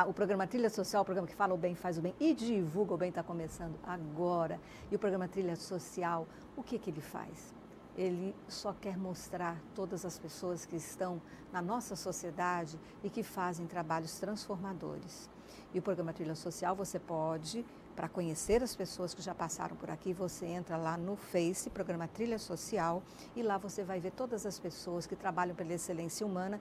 o programa Trilha Social, o programa que fala o bem, faz o bem e divulga o bem, está começando agora. E o programa Trilha Social, o que ele faz? Ele só quer mostrar todas as pessoas que estão na nossa sociedade e que fazem trabalhos transformadores. E o programa Trilha Social, você pode, para conhecer as pessoas que já passaram por aqui, você entra lá no Face, programa Trilha Social, e lá você vai ver todas as pessoas que trabalham pela excelência humana,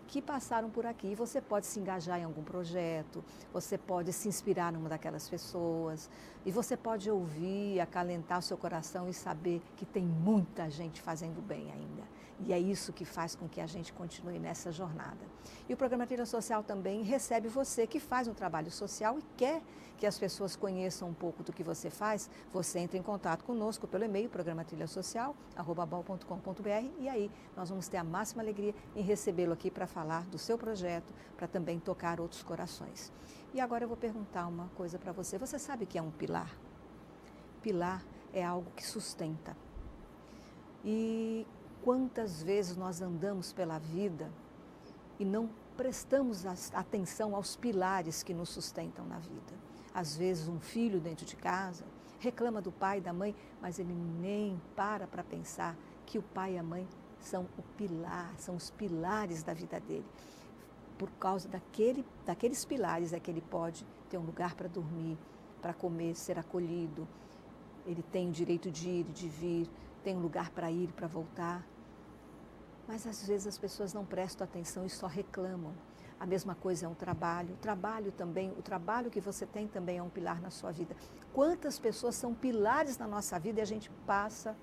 que passaram por aqui. Você pode se engajar em algum projeto, você pode se inspirar numa daquelas pessoas e você pode ouvir, acalentar o seu coração e saber que tem muita gente fazendo bem ainda. E é isso que faz com que a gente continue nessa jornada. E o programa Trilha Social também recebe você que faz um trabalho social e quer que as pessoas conheçam um pouco do que você faz. Você entra em contato conosco pelo e-mail programatrilhasocial@bal.com.br e aí nós vamos ter a máxima alegria em recebê-lo aqui para falar do seu projeto, para também tocar outros corações. E agora eu vou perguntar uma coisa para você. Você sabe o que é um pilar? Pilar é algo que sustenta. E quantas vezes nós andamos pela vida e não prestamos atenção aos pilares que nos sustentam na vida? Às vezes um filho dentro de casa reclama do pai e da mãe, mas ele nem para pensar que o pai e a mãe são o pilar, são os pilares da vida dele. Por causa daqueles pilares é que ele pode ter um lugar para dormir, para comer, ser acolhido. Ele tem o direito de ir e de vir, tem um lugar para ir e para voltar. Mas às vezes as pessoas não prestam atenção e só reclamam. A mesma coisa é um trabalho. O trabalho que você tem também é um pilar na sua vida. Quantas pessoas são pilares na nossa vida e a gente passa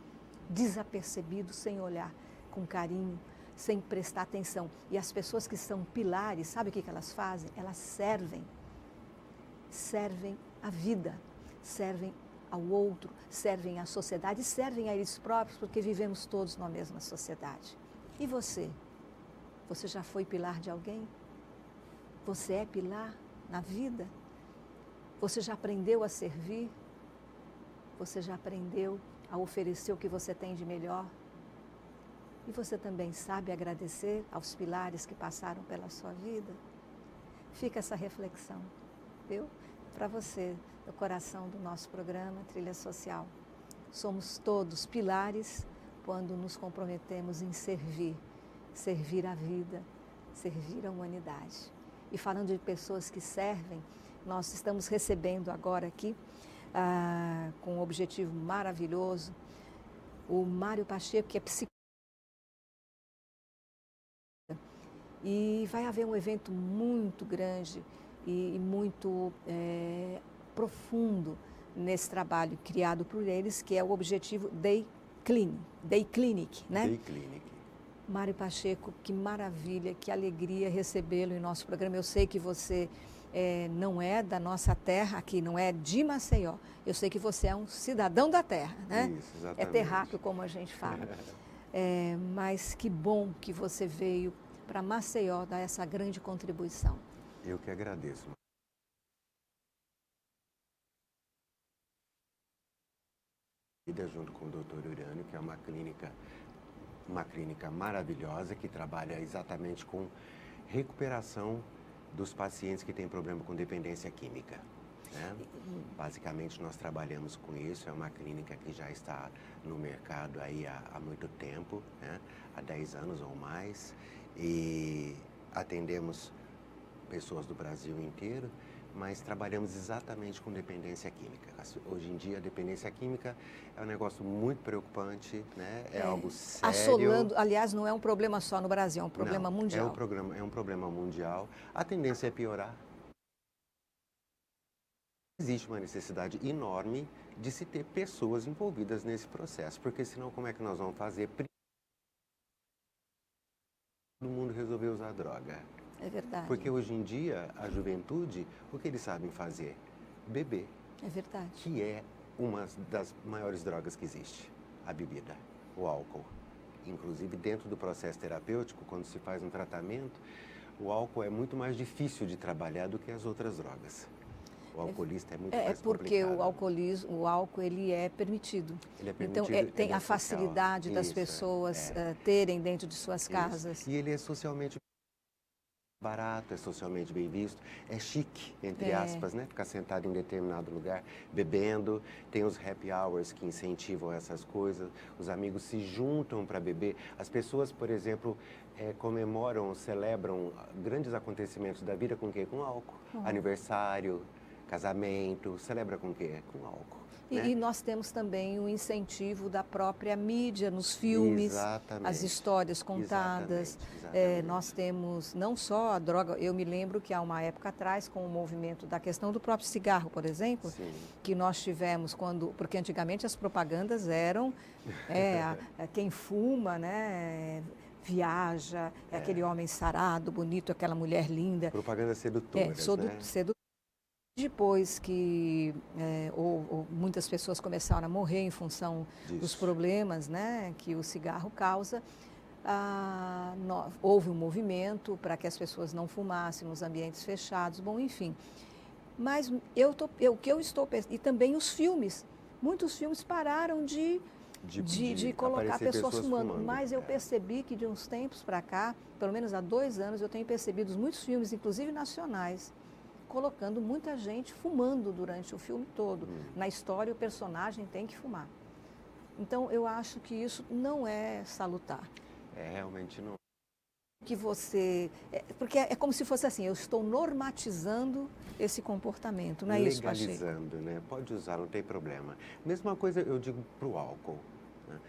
desapercebido, sem olhar com carinho, sem prestar atenção. E as pessoas que são pilares, sabe o que elas fazem? Elas servem a vida, servem ao outro, servem à sociedade, servem a eles próprios, porque vivemos todos na mesma sociedade. E você? Você já foi pilar de alguém? Você é pilar na vida? Você já aprendeu a servir? Você já aprendeu a oferecer o que você tem de melhor? E você também sabe agradecer aos pilares que passaram pela sua vida? Fica essa reflexão, viu? Para você, no coração do nosso programa Trilha Social. Somos todos pilares quando nos comprometemos em servir a vida, servir a humanidade. E falando de pessoas que servem, nós estamos recebendo agora aqui, com um objetivo maravilhoso, o Mário Pacheco, que é psicólogo. E vai haver um evento muito grande e muito profundo nesse trabalho criado por eles, que é o objetivo Day Clinic, né? Day Clinic. Mário Pacheco, que maravilha, que alegria recebê-lo em nosso programa. Eu sei que você não é da nossa terra aqui, não é de Maceió. Eu sei que você é um cidadão da terra, né? Isso, exatamente. É terráqueo, como a gente fala. Mas que bom que você veio para Maceió dar essa grande contribuição. Eu que agradeço. Junto com o Dr. Urânio, que é uma clínica maravilhosa que trabalha exatamente com recuperação dos pacientes que têm problema com dependência química, né? Basicamente nós trabalhamos com isso, é uma clínica que já está no mercado aí há muito tempo, né? Há 10 anos ou mais, e atendemos pessoas do Brasil inteiro, mas trabalhamos exatamente com dependência química. Hoje em dia, a dependência química é um negócio muito preocupante, né? É algo sério. Assolando, aliás, não é um problema só no Brasil, é um problema mundial. É um problema mundial. A tendência é piorar. Existe uma necessidade enorme de se ter pessoas envolvidas nesse processo, porque senão como é que nós vamos fazer? Todo mundo resolver usar droga. É verdade. Porque hoje em dia, a juventude, o que eles sabem fazer? Beber. É verdade. Que é uma das maiores drogas que existe, a bebida, o álcool. Inclusive, dentro do processo terapêutico, quando se faz um tratamento, o álcool é muito mais difícil de trabalhar do que as outras drogas. O alcoolista é muito mais porque complicado. o álcool ele é permitido. Ele é permitido. Então, tem ele a facilidade das pessoas terem dentro de suas casas. E ele é socialmente barato, é socialmente bem visto, é chique, entre aspas, né? Ficar sentado em determinado lugar, bebendo. Tem os happy hours que incentivam essas coisas, os amigos se juntam para beber. As pessoas, por exemplo, comemoram, celebram grandes acontecimentos da vida com o quê? Com álcool. Aniversário, casamento, celebra com o quê? Com álcool. Né? E nós temos também o incentivo da própria mídia nos filmes, Exatamente. as histórias contadas. Exatamente. Nós temos não só a droga, eu me lembro que há uma época atrás, com o movimento da questão do próprio cigarro, por exemplo, Sim. que nós tivemos porque antigamente as propagandas eram quem fuma, né? Viaja, aquele homem sarado, bonito, aquela mulher linda. Propaganda sedutora, né? Depois que muitas pessoas começaram a morrer em função dos problemas, né, que o cigarro causa, houve um movimento para que as pessoas não fumassem nos ambientes fechados, bom, enfim. Mas o que eu estou pensando, e também os filmes, muitos filmes pararam de colocar pessoas fumando, mas eu percebi que de uns tempos para cá, pelo menos há 2 anos, eu tenho percebido muitos filmes, inclusive nacionais, colocando muita gente fumando durante o filme todo. Na história, o personagem tem que fumar. Então, eu acho que isso não é salutar. Realmente não. Porque é como se fosse assim, eu estou normatizando esse comportamento, não é isso, Pacheco? Legalizando, né? Pode usar, não tem problema. Mesma coisa eu digo para o álcool. Né?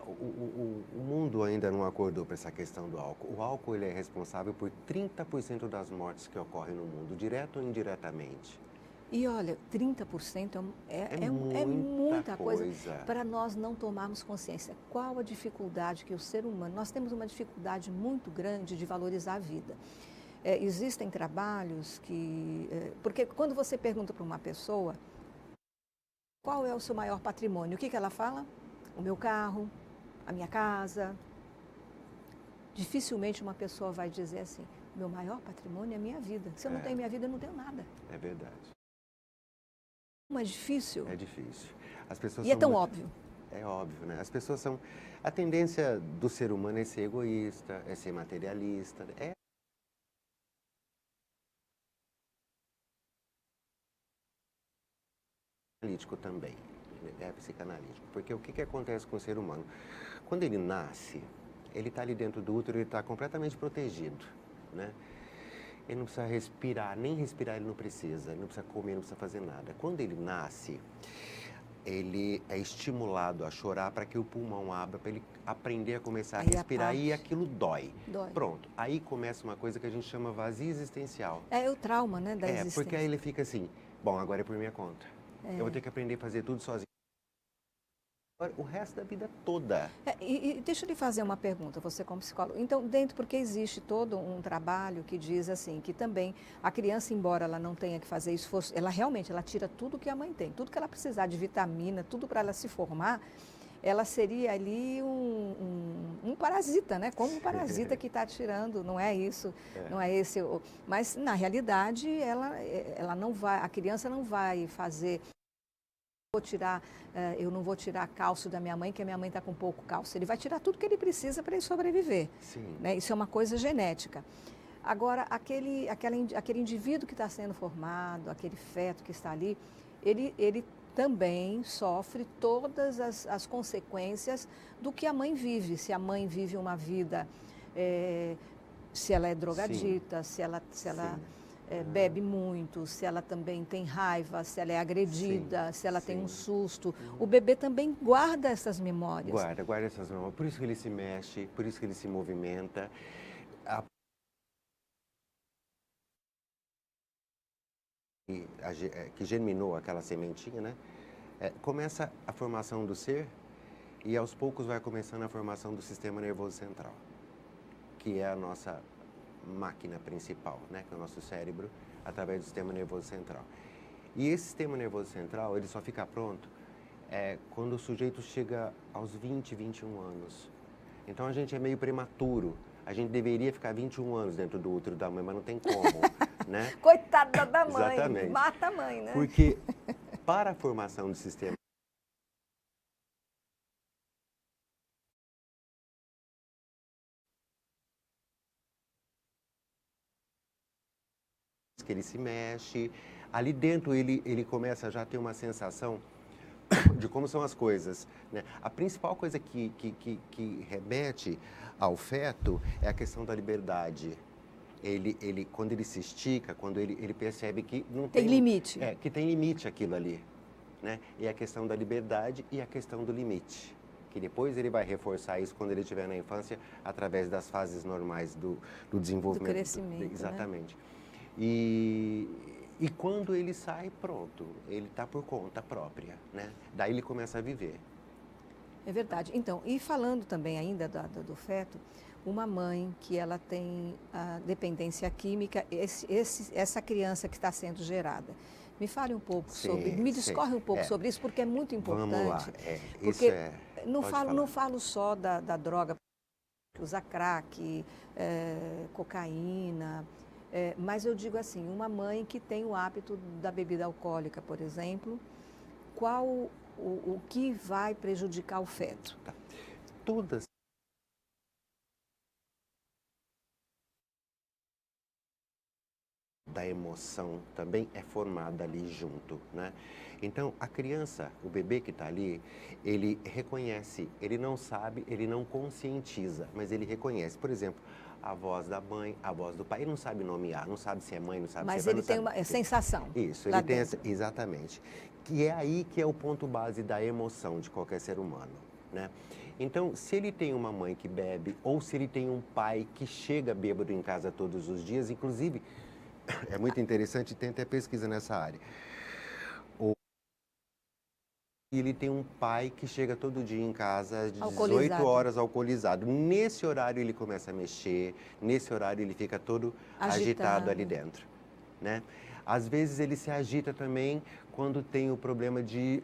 O mundo ainda não acordou para essa questão do álcool. O álcool ele é responsável por 30% das mortes que ocorrem no mundo, direto ou indiretamente. E olha, 30% é muita coisa para nós não tomarmos consciência. Qual a dificuldade que o ser humano... Nós temos uma dificuldade muito grande de valorizar a vida. Existem trabalhos que... porque quando você pergunta para uma pessoa qual é o seu maior patrimônio, o que ela fala? O meu carro, a minha casa. Dificilmente uma pessoa vai dizer assim, meu maior patrimônio é a minha vida. Se eu não tenho minha vida, eu não tenho nada. É verdade. Não é difícil? É difícil. As pessoas e é tão óbvio. É óbvio, né? As pessoas são... A tendência do ser humano é ser egoísta, é ser materialista. Psicanalítico também. É psicanalítico. Porque o que acontece com o ser humano? Quando ele nasce, ele está ali dentro do útero, ele está completamente protegido, né? Ele não precisa respirar, nem respirar ele não precisa, ele não precisa comer, não precisa fazer nada. Quando ele nasce, ele é estimulado a chorar para que o pulmão abra, para ele aprender a começar a respirar e aquilo dói. Pronto, aí começa uma coisa que a gente chama vazio existencial. É o trauma, né, da existência. Porque aí ele fica assim, bom, agora é por minha conta. Eu vou ter que aprender a fazer tudo sozinho. O resto da vida toda. E deixa eu lhe fazer uma pergunta, você como psicólogo. Então, porque existe todo um trabalho que diz assim, que também a criança, embora ela não tenha que fazer esforço, ela tira tudo que a mãe tem, tudo que ela precisar de vitamina, tudo para ela se formar, ela seria ali um parasita, né? Como um parasita que está tirando, não é isso, não é esse. Mas, na realidade, ela não vai, a criança não vai fazer... eu não vou tirar cálcio da minha mãe, que a minha mãe está com pouco cálcio. Ele vai tirar tudo que ele precisa para ele sobreviver. Sim. Né? Isso é uma coisa genética. Agora, aquele indivíduo que está sendo formado, aquele feto que está ali, ele também sofre todas as consequências do que a mãe vive. Se a mãe vive uma vida, se ela é drogadita, se ela bebe muito, se ela também tem raiva, se ela é agredida, se ela tem um susto. O bebê também guarda essas memórias. Guarda essas memórias. Por isso que ele se mexe, por isso que ele se movimenta. Que germinou aquela sementinha, né? Começa a formação do ser e aos poucos vai começando a formação do sistema nervoso central, que é a nossa máquina principal, né? Que é o nosso cérebro, através do sistema nervoso central. E esse sistema nervoso central, ele só fica pronto quando o sujeito chega aos 20, 21 anos. Então a gente é meio prematuro. A gente deveria ficar 21 anos dentro do útero da mãe, mas não tem como, né? Coitada da mãe, Exatamente. Mata a mãe, né? Porque para a formação do sistema que ele se mexe. Ali dentro ele começa já a ter uma sensação de como são as coisas, né? A principal coisa que remete ao feto é a questão da liberdade. Quando ele se estica, quando ele percebe que não tem limite. Que tem limite aquilo ali, né? E a questão da liberdade e a questão do limite, que depois ele vai reforçar isso quando ele estiver na infância, através das fases normais do desenvolvimento. Do crescimento, exatamente. Né? E quando ele sai, pronto, ele está por conta própria, né? Daí ele começa a viver. É verdade. Então, e falando também ainda do feto, uma mãe que ela tem a dependência química, essa criança que está sendo gerada. Me fale um pouco sobre, me discorre um pouco sobre isso, porque é muito importante. Vamos lá. Porque não falo só da droga, usar crack, cocaína, mas eu digo assim, uma mãe que tem o hábito da bebida alcoólica, por exemplo, qual o que vai prejudicar o feto? Tá. Todas da emoção também é formada ali junto, né? Então, a criança, o bebê que está ali, ele reconhece, ele não sabe, ele não conscientiza, mas ele reconhece. Por exemplo, a voz da mãe, a voz do pai, ele não sabe nomear, não sabe se é mãe, não sabe mas se é pai. Mas ele tem uma sensação. Isso, ele tem exatamente. Que é aí que é o ponto base da emoção de qualquer ser humano, né? Então, se ele tem uma mãe que bebe, ou se ele tem um pai que chega bêbado em casa todos os dias, inclusive, é muito interessante, tem até pesquisa nessa área. Ele tem um pai que chega todo dia em casa às 18 horas alcoolizado. Nesse horário ele começa a mexer, nesse horário ele fica todo agitado ali dentro, né? Às vezes ele se agita também quando tem o problema de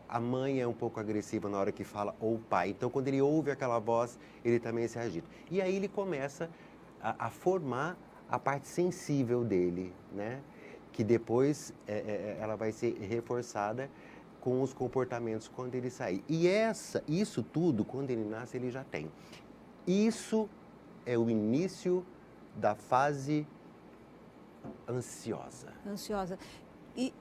a mãe é um pouco agressiva na hora que fala, ou o pai. Então, quando ele ouve aquela voz, ele também se agita. E aí ele começa a formar a parte sensível dele, né? Que depois ela vai ser reforçada com os comportamentos quando ele sair. E isso tudo, quando ele nasce, ele já tem. Isso é o início da fase ansiosa. E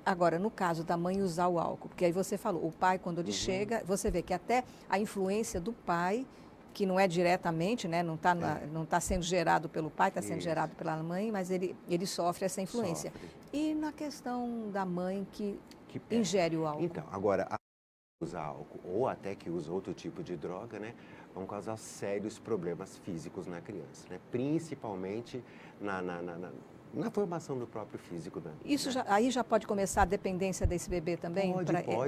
agora, no caso da mãe usar o álcool, porque aí você falou, o pai, quando ele chega, você vê que até a influência do pai, que não é diretamente, né, não está sendo gerado pelo pai, está sendo gerado pela mãe, mas ele sofre essa influência. E na questão da mãe que ingere o álcool? Então, agora, usar álcool ou até que usa outro tipo de droga, né, vão causar sérios problemas físicos na criança, né? Principalmente na formação do próprio físico da Isso aí já pode começar a dependência desse bebê também?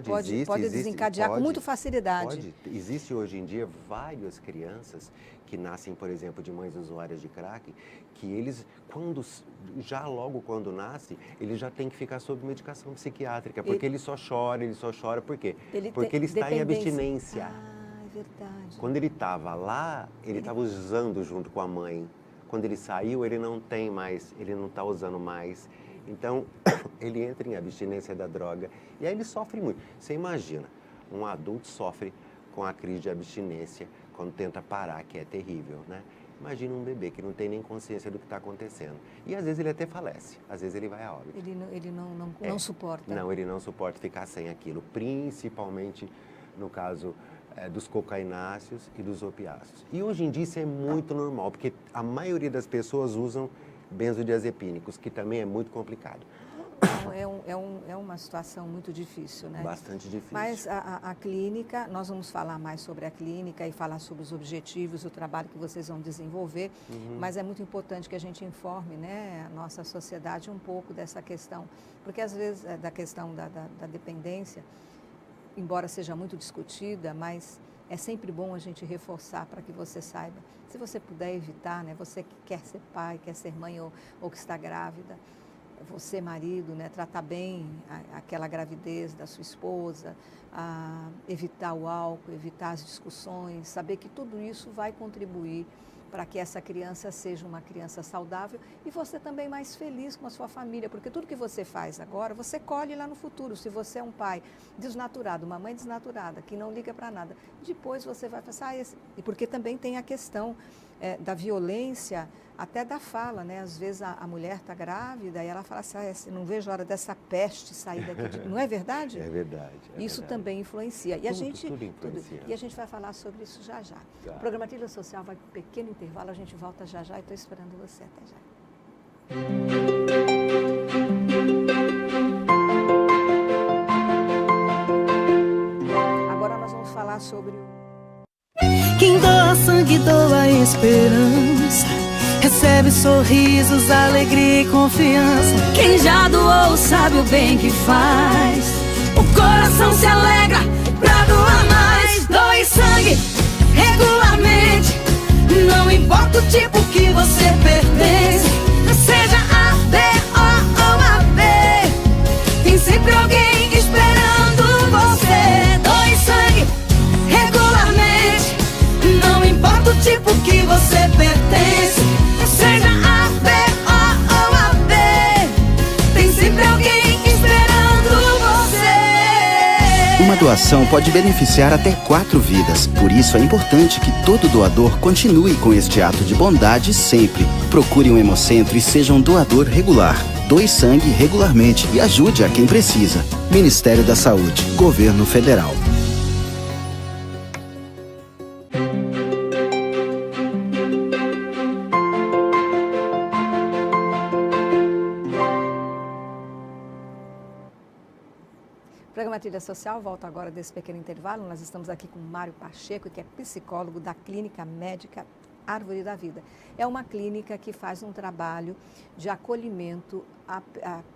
Pode desencadear com muita facilidade. Existe hoje em dia várias crianças que nascem, por exemplo, de mães usuárias de crack, que eles, logo quando nasce, ele já tem que ficar sob medicação psiquiátrica, porque ele só chora, por quê? Porque ele está em abstinência. Ah, é verdade. Quando ele estava lá, ele estava usando junto com a mãe. Quando ele saiu, ele não tem mais, ele não está usando mais. Então, ele entra em abstinência da droga e aí ele sofre muito. Você imagina, um adulto sofre com a crise de abstinência quando tenta parar, que é terrível, né? Imagina um bebê que não tem nem consciência do que está acontecendo. E às vezes ele até falece, às vezes ele vai a óbito. Ele não suporta. Não, ele não suporta ficar sem aquilo, principalmente no caso dos cocaináceos e dos opiáceos. E hoje em dia isso é muito normal, porque a maioria das pessoas usam benzodiazepínicos, que também é muito complicado. É uma situação muito difícil, né? Bastante difícil. Mas a clínica, nós vamos falar mais sobre a clínica e falar sobre os objetivos, o trabalho que vocês vão desenvolver, mas é muito importante que a gente informe, né, a nossa sociedade um pouco dessa questão, porque às vezes da questão da dependência, embora seja muito discutida, mas é sempre bom a gente reforçar para que você saiba. Se você puder evitar, né, você que quer ser pai, quer ser mãe ou que está grávida, você, marido, né, tratar bem aquela gravidez da sua esposa, evitar o álcool, evitar as discussões, saber que tudo isso vai contribuir para que essa criança seja uma criança saudável e você também mais feliz com a sua família, porque tudo que você faz agora, você colhe lá no futuro. Se você é um pai desnaturado, uma mãe desnaturada, que não liga para nada, depois você vai passar e porque também tem a questão da violência, até da fala, né? Às vezes a mulher está grávida e ela fala assim, não vejo a hora dessa peste sair daqui. Não é verdade? É verdade. Isso verdade. também influencia. E Tudo influencia. E a gente vai falar sobre isso já já. Tá. O programa Trilha Social vai para um pequeno intervalo, a gente volta já já e estou esperando você até já. Agora nós vamos falar sobre quem doa sangue, doa esperança. Recebe sorrisos, alegria e confiança. Quem já doou sabe o bem que faz. O coração se alegra pra doar mais. Doe sangue regularmente. Não importa o tipo que você pertence. Seja A, B ou AB. Tem sempre alguém esperando você. Doe sangue regularmente. Não importa o tipo que você pertence. Seja A, B ou AB. Tem sempre alguém esperando você. Uma doação pode beneficiar até 4 vidas. Por isso é importante que todo doador continue com este ato de bondade sempre. Procure um hemocentro e seja um doador regular. Doe sangue regularmente e ajude a quem precisa. Ministério da Saúde, Governo Federal. o programa Trilha Social. Volta agora desse pequeno intervalo. Nós estamos aqui com Mário Pacheco, que é psicólogo da Clínica Médica Árvore da Vida. É uma clínica que faz um trabalho de acolhimento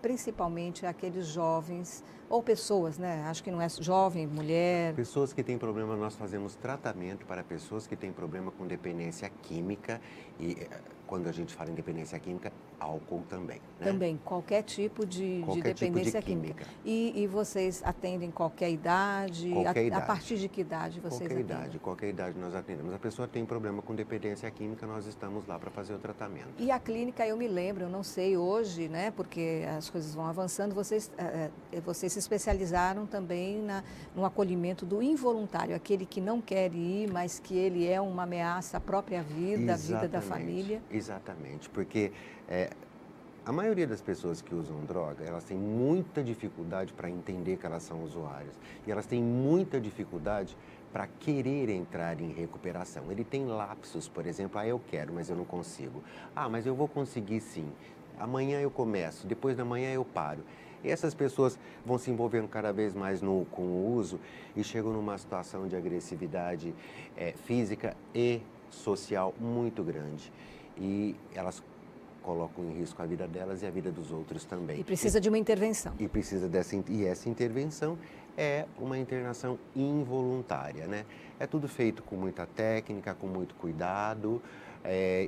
principalmente àqueles jovens ou pessoas, né? Acho que não é jovem, mulher. Pessoas que têm problema, nós fazemos tratamento para pessoas que têm problema com dependência química e quando a gente fala em dependência química, álcool também. Né? Também, qualquer tipo de dependência química. E vocês atendem qualquer idade? Qualquer idade. A partir de que idade vocês atendem? Qualquer idade nós atendemos. A pessoa tem problema com dependência química, nós estamos lá para fazer o tratamento. E a clínica, eu me lembro, eu não sei hoje, né, porque as coisas vão avançando, vocês se especializaram também no acolhimento do involuntário, aquele que não quer ir, mas que ele é uma ameaça à própria vida, à vida da família. Exatamente, porque a maioria das pessoas que usam droga, elas têm muita dificuldade para entender que elas são usuárias. E elas têm muita dificuldade para querer entrar em recuperação. Ele tem lapsos, por exemplo, eu quero, mas eu não consigo. Mas eu vou conseguir sim. Amanhã eu começo, depois da manhã eu paro. E essas pessoas vão se envolvendo cada vez mais com o uso e chegam numa situação de agressividade física e social muito grande. E elas colocam em risco a vida delas e a vida dos outros também. E precisa de uma intervenção. E essa intervenção é uma internação involuntária, né? É tudo feito com muita técnica, com muito cuidado,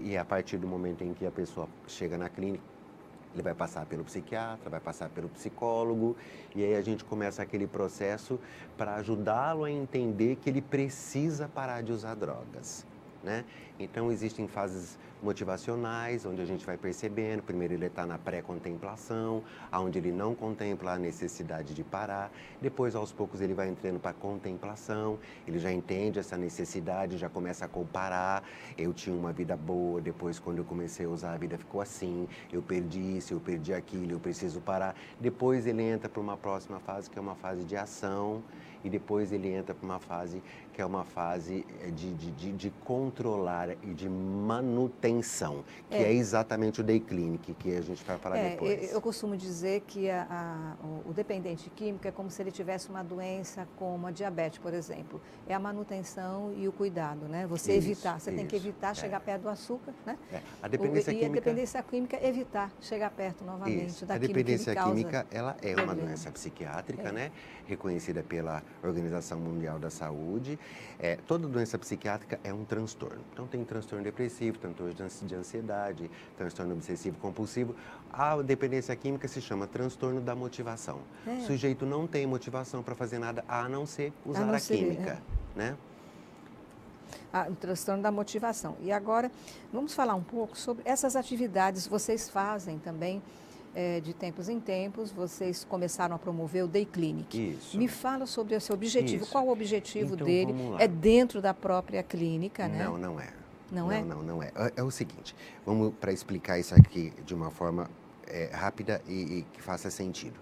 e a partir do momento em que a pessoa chega na clínica, ele vai passar pelo psiquiatra, vai passar pelo psicólogo, e aí a gente começa aquele processo para ajudá-lo a entender que ele precisa parar de usar drogas, né? Então, existem fases motivacionais, onde a gente vai percebendo. Primeiro ele está na pré-contemplação, onde ele não contempla a necessidade de parar. Depois, aos poucos, ele vai entrando para a contemplação, ele já entende essa necessidade, já começa a comparar. Eu tinha uma vida boa, depois, quando eu comecei a usar, a vida ficou assim. Eu perdi isso, eu perdi aquilo, eu preciso parar. Depois ele entra para uma próxima fase, que é uma fase de ação. E depois ele entra para uma fase que é uma fase de controlar e de manutenção, que é exatamente o Day Clinic, que a gente vai falar depois. Eu costumo dizer que o dependente químico é como se ele tivesse uma doença como a diabetes, por exemplo. É a manutenção e o cuidado, né? Você evitar, você tem que evitar chegar perto do açúcar, né? A dependência química... a dependência química é evitar chegar perto novamente da química. A dependência química, ela é uma doença psiquiátrica, né? Reconhecida pela Organização Mundial da Saúde. Toda doença psiquiátrica é um transtorno. Então, tem transtorno depressivo, transtorno de ansiedade, transtorno obsessivo compulsivo. A dependência química se chama transtorno da motivação. O sujeito não tem motivação para fazer nada a não ser usar a química, né? O transtorno da motivação. E agora, vamos falar um pouco sobre essas atividades que vocês fazem também. De tempos em tempos, vocês começaram a promover o Day Clinic. Isso. Me fala sobre o seu objetivo. Isso. Qual o objetivo então, dele? Vamos lá. É dentro da própria clínica, né? Não, não é. Não é? Não é. É o seguinte, vamos para explicar isso aqui de uma forma rápida e que faça sentido.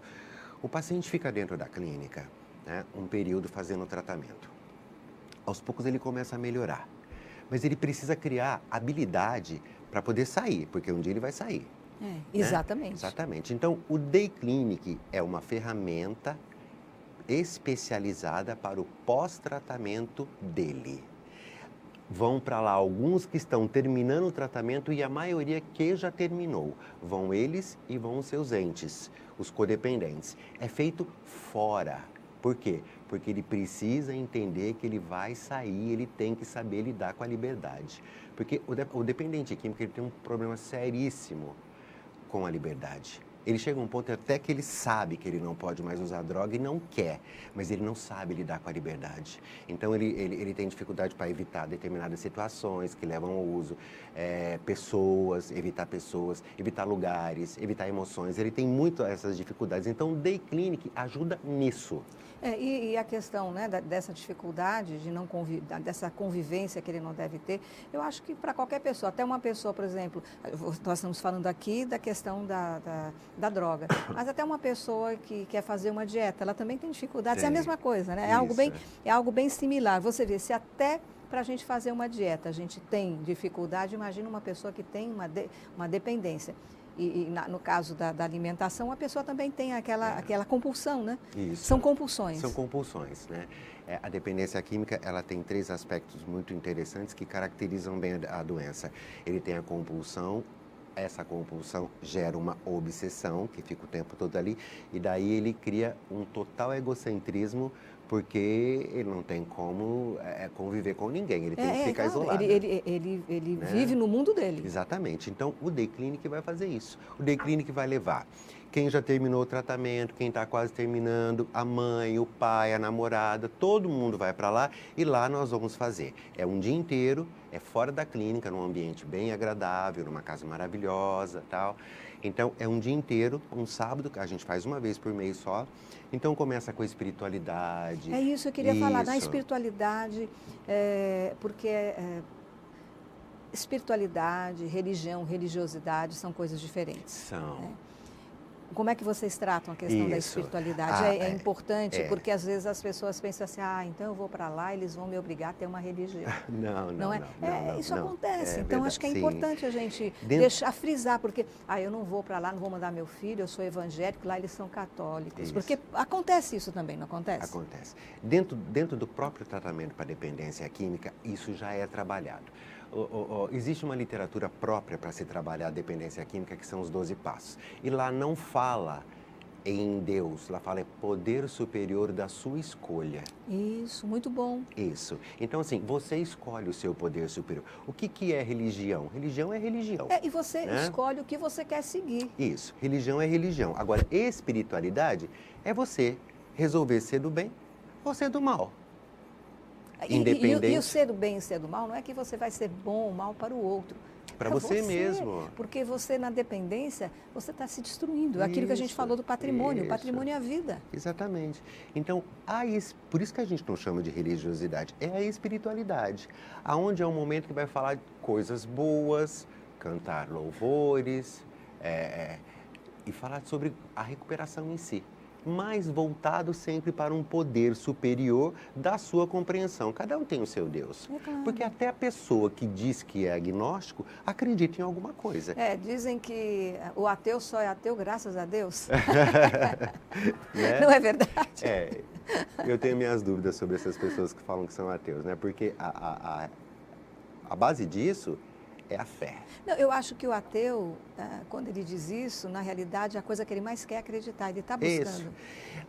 O paciente fica dentro da clínica, né, um período fazendo o tratamento. Aos poucos ele começa a melhorar, mas ele precisa criar habilidade para poder sair, porque um dia ele vai sair. Exatamente. Né? Exatamente. Então, o Day Clinic é uma ferramenta especializada para o pós-tratamento dele. Vão para lá alguns que estão terminando o tratamento e a maioria que já terminou. Vão eles e vão os seus entes, os codependentes. É feito fora. Por quê? Porque ele precisa entender que ele vai sair, ele tem que saber lidar com a liberdade. Porque o dependente químico ele tem um problema seríssimo com a liberdade. Ele chega a um ponto até que ele sabe que ele não pode mais usar droga e não quer, mas ele não sabe lidar com a liberdade. Então, ele tem dificuldade para evitar determinadas situações que levam ao uso, pessoas, evitar lugares, evitar emoções. Ele tem muito essas dificuldades. Então, o Day Clinic ajuda nisso. E a questão, né, dessa dificuldade, dessa convivência que ele não deve ter, eu acho que para qualquer pessoa, até uma pessoa, por exemplo, nós estamos falando aqui da questão da droga, mas até uma pessoa que quer fazer uma dieta, ela também tem dificuldades, é a mesma coisa, né? É algo bem similar. Você vê, se até para a gente fazer uma dieta a gente tem dificuldade, imagina uma pessoa que tem uma dependência. No caso da alimentação, a pessoa também tem aquela compulsão, né? Isso. São compulsões. São compulsões, né? A dependência química, ela tem 3 aspectos muito interessantes que caracterizam bem a doença. Ele tem a compulsão, essa compulsão gera uma obsessão, que fica o tempo todo ali, e daí ele cria um total egocentrismo, porque ele não tem como conviver com ninguém, ele tem que ficar isolado. Ele né? Vive no mundo dele. Exatamente. Então, o Day Clinic vai fazer isso. O Day Clinic vai levar quem já terminou o tratamento, quem está quase terminando, a mãe, o pai, a namorada, todo mundo vai para lá e lá nós vamos fazer. É um dia inteiro, é fora da clínica, num ambiente bem agradável, numa casa maravilhosa, tal. Então, é um dia inteiro, um sábado, que a gente faz uma vez por mês só. Então, começa com a espiritualidade. É isso, eu queria falar da espiritualidade, porque espiritualidade, religião, religiosidade são coisas diferentes. São. Né? Como é que vocês tratam a questão da espiritualidade? É importante, porque às vezes as pessoas pensam assim, então eu vou para lá, eles vão me obrigar a ter uma religião. Não é? Isso acontece. Então, acho que é importante a gente frisar, porque eu não vou para lá, não vou mandar meu filho, eu sou evangélico, lá eles são católicos. Isso. Porque acontece isso também, não acontece? Acontece. Dentro do próprio tratamento para dependência química, isso já é trabalhado. Existe uma literatura própria para se trabalhar a dependência química, que são os 12 passos. E lá não fala em Deus, lá fala poder superior da sua escolha. Isso, muito bom. Isso. Então, assim, você escolhe o seu poder superior. O que é religião? Religião é religião. E você escolhe o que você quer seguir. Isso. Religião é religião. Agora, espiritualidade é você resolver ser do bem ou ser do mal. E o ser do bem e ser do mal não é que você vai ser bom ou mal para o outro. Para você mesmo. Porque você, na dependência, você está se destruindo. Aquilo que a gente falou do patrimônio. O patrimônio é a vida. Exatamente. Então, por isso que a gente não chama de religiosidade, é a espiritualidade. Aonde é um momento que vai falar de coisas boas, cantar louvores, e falar sobre a recuperação em si. Mas voltado sempre para um poder superior da sua compreensão. Cada um tem o seu Deus. Claro. Porque até a pessoa que diz que é agnóstico acredita em alguma coisa. Dizem que o ateu só é ateu graças a Deus. Né? Não é verdade? Eu tenho minhas dúvidas sobre essas pessoas que falam que são ateus, né? Porque a base disso é a fé. Não, eu acho que o ateu, quando ele diz isso, na realidade, a coisa que ele mais quer é acreditar, ele está buscando. Isso.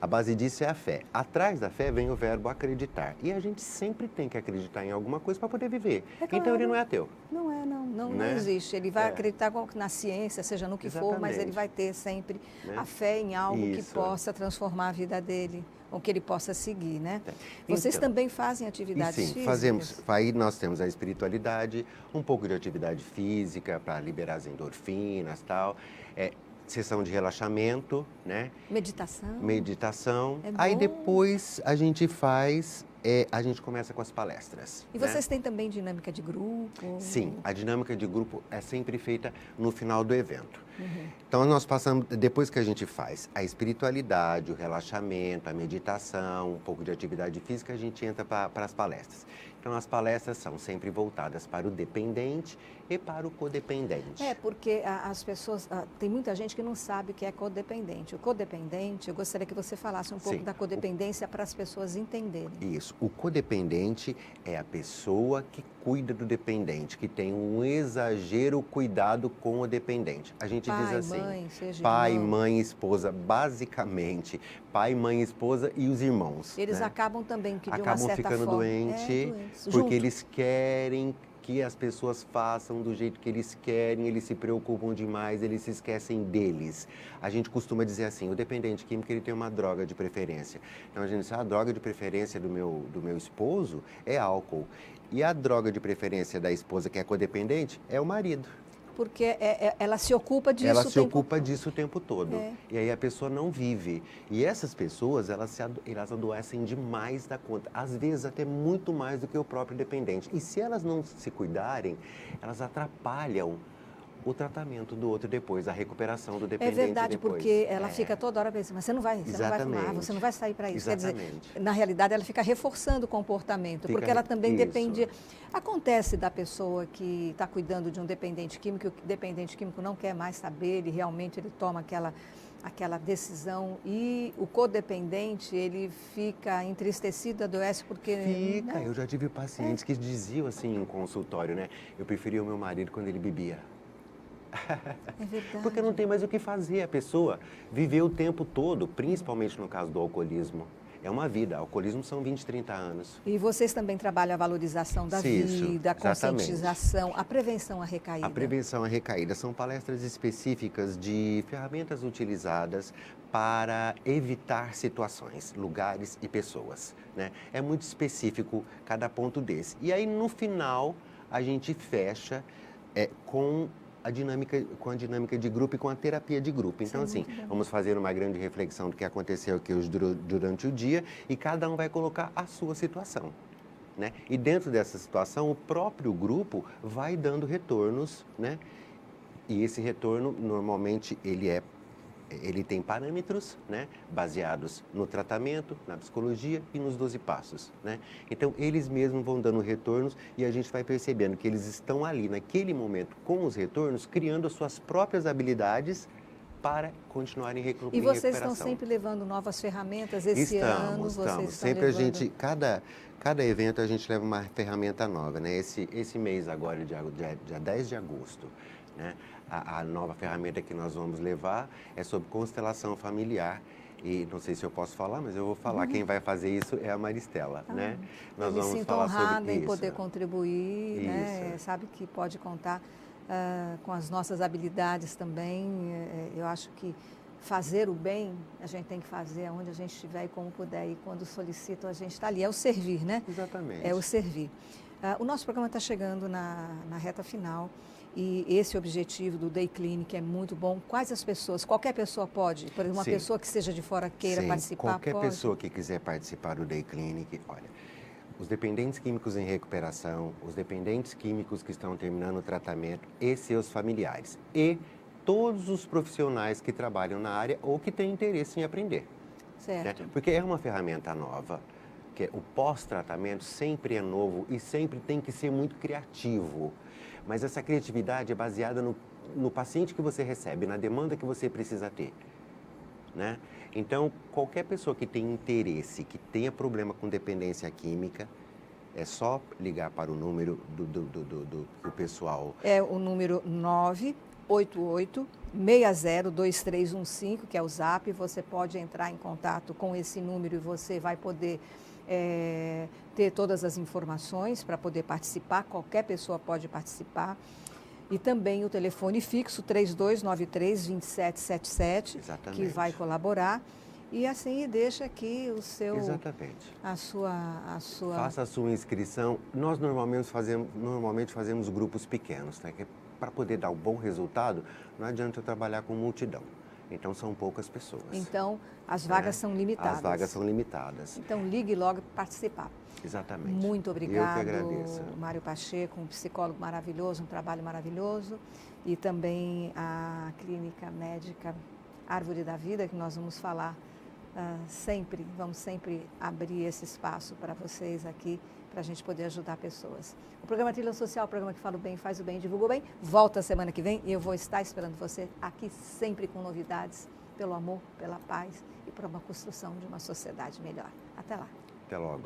A base disso é a fé. Atrás da fé vem o verbo acreditar. E a gente sempre tem que acreditar em alguma coisa para poder viver. Claro. Então ele não é ateu. Não existe. Ele vai acreditar na ciência, seja no que for, mas ele vai ter sempre a fé em algo que possa transformar a vida dele, ou que ele possa seguir, né? Vocês também fazem atividades físicas? Fazemos. Aí nós temos a espiritualidade, um pouco de atividade física para liberar as endorfinas e tal. Sessão de relaxamento, né? Meditação. Aí depois a gente faz a gente começa com as palestras. E vocês têm também dinâmica de grupo? Sim, a dinâmica de grupo é sempre feita no final do evento. Então, nós passamos, depois que a gente faz a espiritualidade, o relaxamento, a meditação, um pouco de atividade física, a gente entra para as palestras. Então, as palestras são sempre voltadas para o dependente e para o codependente. Porque as pessoas, tem muita gente que não sabe o que é codependente. O codependente, eu gostaria que você falasse um pouco Sim. da codependência para as pessoas entenderem. Isso. O codependente é a pessoa que cuida do dependente, que tem um exagero cuidado com o dependente. A gente Pai, diz assim, mãe, seja pai, irmão. mãe, esposa, basicamente, pai, mãe, esposa e os irmãos. Eles né? acabam também, que de uma Acabam certa ficando forma... doentes, doentes. porque Junto. eles querem que as pessoas façam do jeito que eles querem, eles se preocupam demais, eles se esquecem deles. A gente costuma dizer assim, o dependente químico ele tem uma droga de preferência. Então a gente diz, a droga de preferência do meu esposo é álcool. E a droga de preferência da esposa que é codependente é o marido. Porque ela se ocupa disso Ela o se tempo ocupa todo. disso o tempo todo. É. E aí a pessoa não vive. E essas pessoas, elas adoecem demais da conta. Às vezes até muito mais do que o próprio dependente. E se elas não se cuidarem, elas atrapalham o tratamento do outro depois, a recuperação do É dependente verdade, depois. porque ela fica toda hora pensando, mas você não vai fumar, Exatamente. você não vai sair para isso. Exatamente. Quer dizer, na realidade, ela fica reforçando o comportamento, Fica porque ela também isso. depende... Acontece da pessoa que está cuidando de um dependente químico, o dependente químico não quer mais saber, ele toma aquela decisão e o codependente, ele fica entristecido, adoece porque... Fica. né? Eu já tive pacientes que diziam assim em consultório, né? Eu preferia o meu marido quando ele bebia. É verdade. Porque não tem mais o que fazer. A pessoa viveu o tempo todo, principalmente no caso do alcoolismo. É uma vida. Alcoolismo são 20, 30 anos. E vocês também trabalham a valorização da Isso, vida, a exatamente. conscientização, a prevenção à recaída. A prevenção à recaída são palestras específicas de ferramentas utilizadas para evitar situações, lugares e pessoas. Né? É muito específico cada ponto desse. E aí, no final, a gente fecha com a dinâmica de grupo e com a terapia de grupo. Então, assim, vamos fazer uma grande reflexão do que aconteceu aqui hoje durante o dia e cada um vai colocar a sua situação. Né? E dentro dessa situação, o próprio grupo vai dando retornos, né? E esse retorno, normalmente, ele tem parâmetros, né, baseados no tratamento, na psicologia e nos 12 passos. Né? Então, eles mesmos vão dando retornos e a gente vai percebendo que eles estão ali, naquele momento, com os retornos, criando as suas próprias habilidades para continuarem em recuperação. E vocês estão sempre levando novas ferramentas? Esse ano vocês estão sempre levando... a gente, cada evento a gente leva uma ferramenta nova. Né? Esse mês agora, dia 10 de agosto, né? A nova ferramenta que nós vamos levar é sobre constelação familiar. E não sei se eu posso falar, mas eu vou falar. Quem vai fazer isso é a Maristela, né? Nós Eu me vamos sinto falar honrada sobre em isso. poder contribuir, né? Sabe que pode contar com as nossas habilidades também. Eu acho que fazer o bem, a gente tem que fazer onde a gente estiver e como puder. E quando solicitam, a gente está ali. É o servir, né? Exatamente. É o servir. O nosso programa está chegando na reta final. E esse objetivo do Day Clinic é muito bom. Quais as pessoas? Qualquer pessoa pode? Por exemplo, uma pessoa que seja de fora queira participar, qualquer pode? pessoa que quiser participar do Day Clinic, olha, os dependentes químicos em recuperação, os dependentes químicos que estão terminando o tratamento e seus familiares. E todos os profissionais que trabalham na área ou que têm interesse em aprender. Certo. Né? Porque é uma ferramenta nova, que o pós-tratamento sempre é novo e sempre tem que ser muito criativo. Mas essa criatividade é baseada no paciente que você recebe, na demanda que você precisa ter. Né? Então, qualquer pessoa que tenha interesse, que tenha problema com dependência química, é só ligar para o número do pessoal. É o número 988-602315, que é o Zap. Você pode entrar em contato com esse número e você vai poder ter todas as informações para poder participar. Qualquer pessoa pode participar. E também o telefone fixo 3293-2777, que vai colaborar. E assim deixa aqui o seu... Exatamente. A sua... Faça a sua inscrição. Nós normalmente fazemos grupos pequenos, né? Para poder dar um bom resultado, não adianta eu trabalhar com multidão. Então, são poucas pessoas. Então, as vagas são limitadas. As vagas são limitadas. Então, ligue logo para participar. Exatamente. Muito obrigado, Eu que agradeço. Mário Pacheco, um psicólogo maravilhoso, um trabalho maravilhoso. E também a Clínica Médica Árvore da Vida, que nós vamos falar vamos sempre abrir esse espaço para vocês aqui, para a gente poder ajudar pessoas. O programa Trilha Social, o programa que fala o bem, faz o bem, divulga o bem, volta semana que vem e eu vou estar esperando você aqui sempre com novidades, pelo amor, pela paz e por uma construção de uma sociedade melhor. Até lá. Até logo.